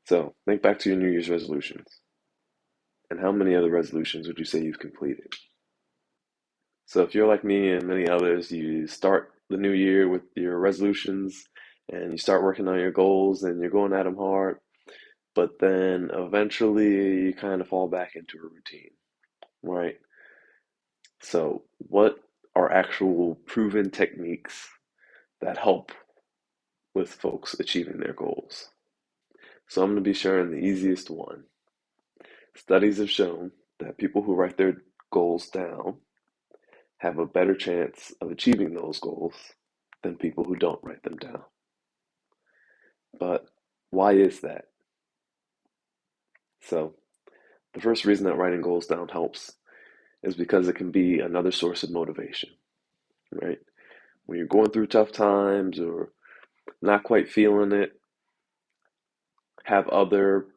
So think back to your New Year's resolutions. And how many other resolutions would you say you've completed? So if you're like me and many others, you start the new year with your resolutions and you start working on your goals and you're going at them hard, but then eventually you kind of fall back into a routine, right? So what are actual proven techniques that help with folks achieving their goals? So I'm going to be sharing the easiest one. Studies have shown that people who write their goals down have a better chance of achieving those goals than people who don't write them down. But why is that? So, the first reason that writing goals down helps is because it can be another source of motivation, right? When you're going through tough times or not quite feeling it, have other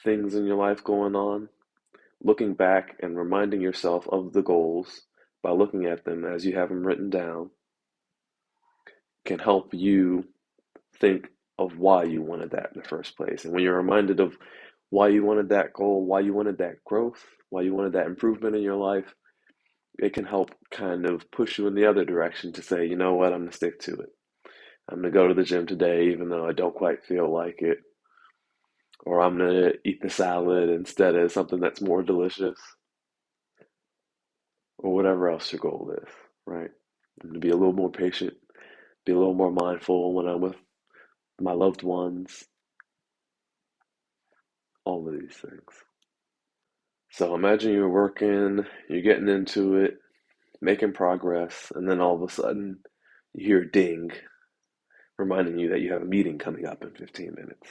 things in your life going on, looking back and reminding yourself of the goals by looking at them as you have them written down can help you think of why you wanted that in the first place. And when you're reminded of why you wanted that goal, why you wanted that growth, why you wanted that improvement in your life, it can help kind of push you in the other direction to say, you know what, I'm going to stick to it. I'm going to go to the gym today, even though I don't quite feel like it. Or I'm going to eat the salad instead of something that's more delicious. Or whatever else your goal is, right? I'm going to be a little more patient, be a little more mindful when I'm with my loved ones, all of these things. So imagine you're working, you're getting into it, making progress, and then all of a sudden you hear a ding reminding you that you have a meeting coming up in 15 minutes,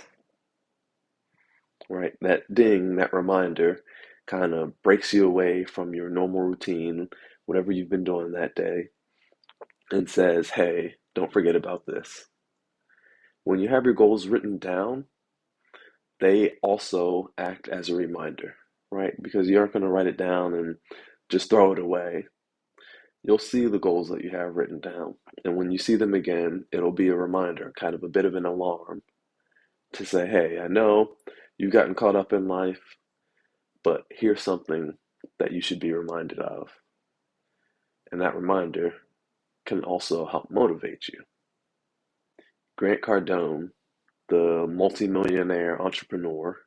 right? That ding, that reminder, kind of breaks you away from your normal routine, whatever you've been doing that day, and says, hey, don't forget about this. When you have your goals written down, they also act as a reminder, right? Because you aren't going to write it down and just throw it away. You'll see the goals that you have written down. And when you see them again, it'll be a reminder, kind of a bit of an alarm to say, hey, I know you've gotten caught up in life, but here's something that you should be reminded of. And that reminder can also help motivate you. Grant Cardone, the multimillionaire entrepreneur,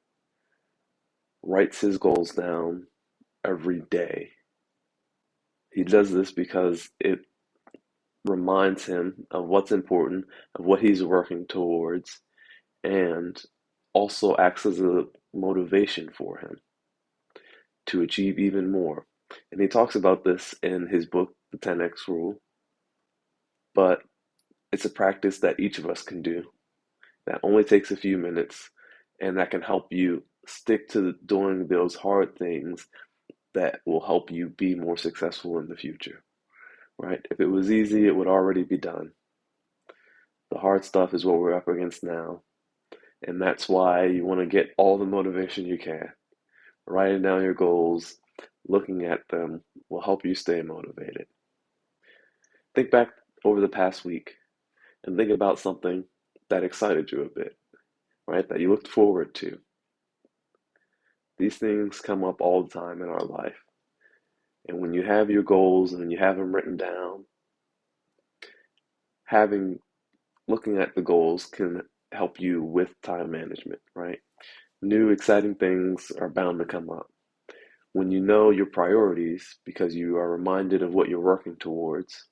writes his goals down every day. He does this because it reminds him of what's important, of what he's working towards, and also acts as a motivation for him to achieve even more. And he talks about this in his book, The 10X Rule, but it's a practice that each of us can do that only takes a few minutes and that can help you stick to doing those hard things that will help you be more successful in the future, right? If it was easy, it would already be done. The hard stuff is what we're up against now. And that's why you want to get all the motivation you can. Writing down your goals, looking at them will help you stay motivated. Think back over the past week and think about something that excited you a bit, right? That you looked forward to. These things come up all the time in our life. And when you have your goals and you have them written down, having looking at the goals can help you with time management, right? New exciting things are bound to come up. When you know your priorities because you are reminded of what you're working towards,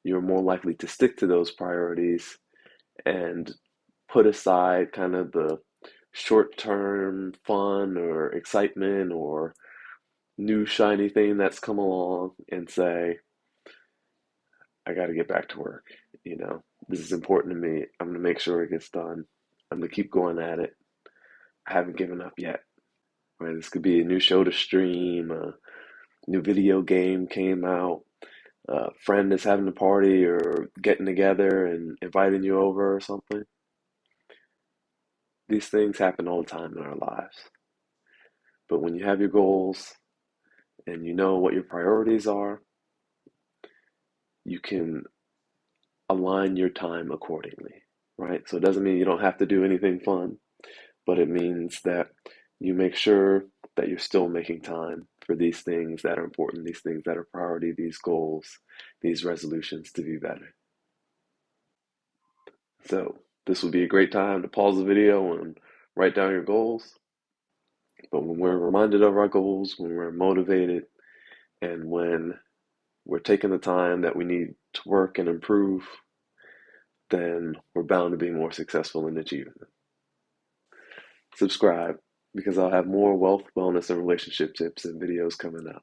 you're more likely to stick to those priorities and put aside kind of the short term fun or excitement or new shiny thing that's come along and say, I got to get back to work. You know, this is important to me. I'm going to make sure it gets done. I'm going to keep going at it. I haven't given up yet. Right? This could be a new show to stream, a new video game came out, a friend is having a party or getting together and inviting you over or something. These things happen all the time in our lives. But when you have your goals and you know what your priorities are, you can align your time accordingly, right? So it doesn't mean you don't have to do anything fun, but it means that you make sure that you're still making time for these things that are important, these things that are priority, these goals, these resolutions to be better. So this would be a great time to pause the video and write down your goals. But when we're reminded of our goals, when we're motivated, and when we're taking the time that we need to work and improve, then we're bound to be more successful in achieving them. Subscribe because I'll have more wealth, wellness, and relationship tips and videos coming up.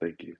Thank you.